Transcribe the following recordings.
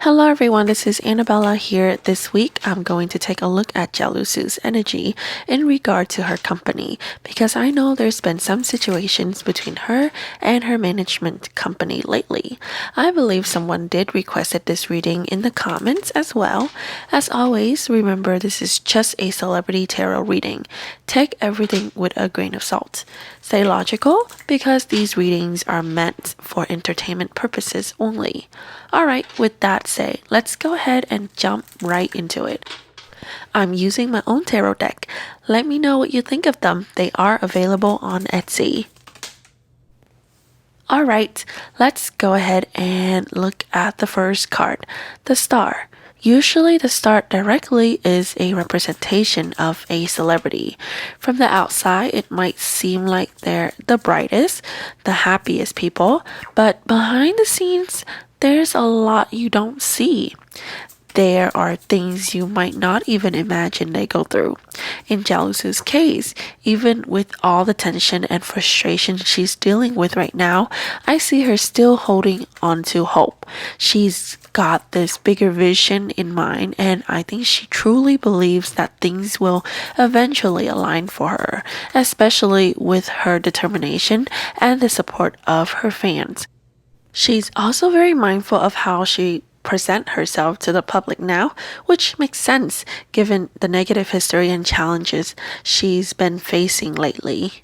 Hello everyone, this is Annabella here. This week I'm going to take a look at Zhao Lusi's energy in regard to her company because I know there's been some situations between her and her management company lately. I believe someone did requested this reading in the comments as well. As always, remember this is just a celebrity tarot reading. Take everything with a grain of salt. Stay logical because these readings are meant for entertainment purposes only. Alright, with that said, let's go ahead and jump right into it. I'm using my own tarot deck. Let me know what you think of them. They are available on Etsy. Alright, let's go ahead and look at the first card, the Star. Usually the star directly is a representation of a celebrity. From the outside, it might seem like they're the brightest, the happiest people, but behind the scenes, there's a lot you don't see. There are things you might not even imagine they go through. In Zhao Lusi's case, even with all the tension and frustration she's dealing with right now, I see her still holding on to hope. She's got this bigger vision in mind, and I think she truly believes that things will eventually align for her, especially with her determination and the support of her fans. She's also very mindful of how she present herself to the public now, which makes sense given the negative history and challenges she's been facing lately.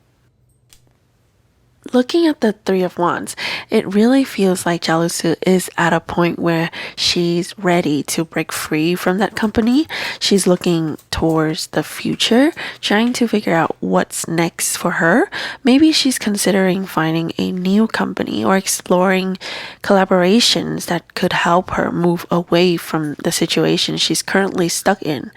Looking at the Three of Wands, it really feels like Zhao Lusi is at a point where she's ready to break free from that company. She's looking towards the future, trying to figure out what's next for her. Maybe she's considering finding a new company or exploring collaborations that could help her move away from the situation she's currently stuck in.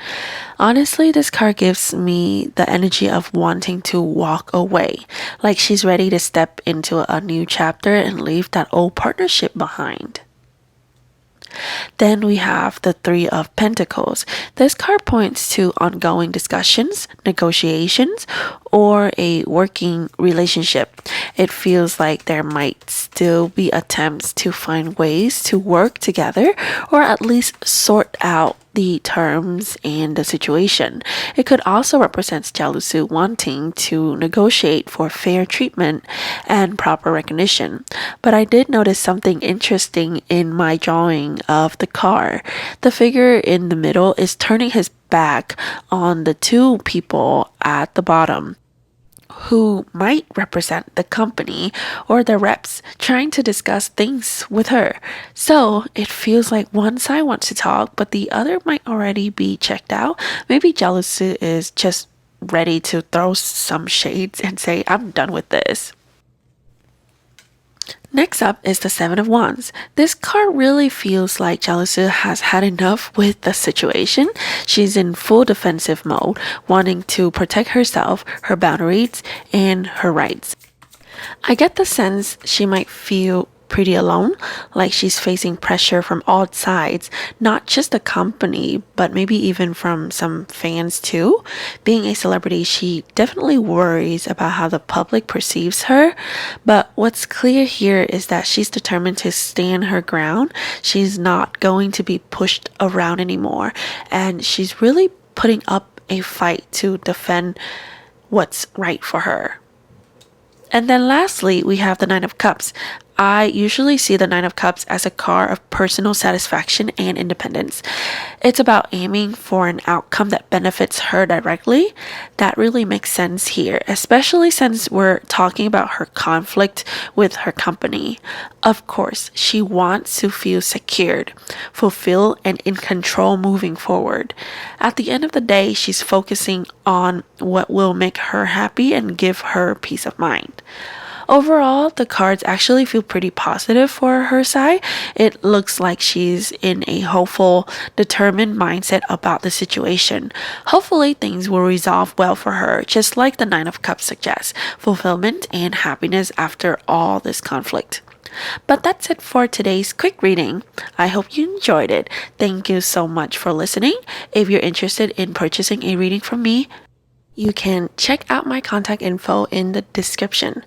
Honestly, this card gives me the energy of wanting to walk away, like she's ready to step into a new chapter and leave that old partnership behind. Then we have the Three of Pentacles. This card points to ongoing discussions, negotiations, or a working relationship. It feels like there might still be attempts to find ways to work together or at least sort out the terms and the situation. It could also represent Zhao Lusi wanting to negotiate for fair treatment and proper recognition. But I did notice something interesting in my drawing of the car. The figure in the middle is turning his back on the two people at the bottom, who might represent the company or the reps trying to discuss things with her. So it feels like one side wants to talk, but the other might already be checked out. Maybe Zhao Lusi is just ready to throw some shades and say, I'm done with this. Next up is the Seven of Wands. This card really feels like Zhao Lusi has had enough with the situation. She's in full defensive mode, wanting to protect herself, her boundaries, and her rights. I get the sense she might feel pretty alone, like she's facing pressure from all sides, not just the company, but maybe even from some fans too. Being a celebrity, she definitely worries about how the public perceives her, but what's clear here is that she's determined to stand her ground. She's not going to be pushed around anymore, and she's really putting up a fight to defend what's right for her. And then lastly, we have the Nine of Cups. I usually see the Nine of Cups as a card of personal satisfaction and independence. It's about aiming for an outcome that benefits her directly. That really makes sense here, especially since we're talking about her conflict with her company. Of course, she wants to feel secured, fulfilled, and in control moving forward. At the end of the day, she's focusing on what will make her happy and give her peace of mind. Overall, the cards actually feel pretty positive for her side. It looks like she's in a hopeful, determined mindset about the situation. Hopefully, things will resolve well for her, just like the Nine of Cups suggests, fulfillment and happiness after all this conflict. But that's it for today's quick reading. I hope you enjoyed it. Thank you so much for listening. If you're interested in purchasing a reading from me, you can check out my contact info in the description.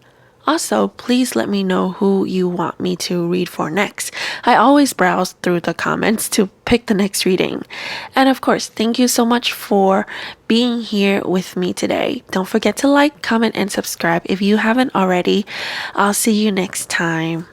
Also, please let me know who you want me to read for next. I always browse through the comments to pick the next reading. And of course, thank you so much for being here with me today. Don't forget to like, comment, and subscribe if you haven't already. I'll see you next time.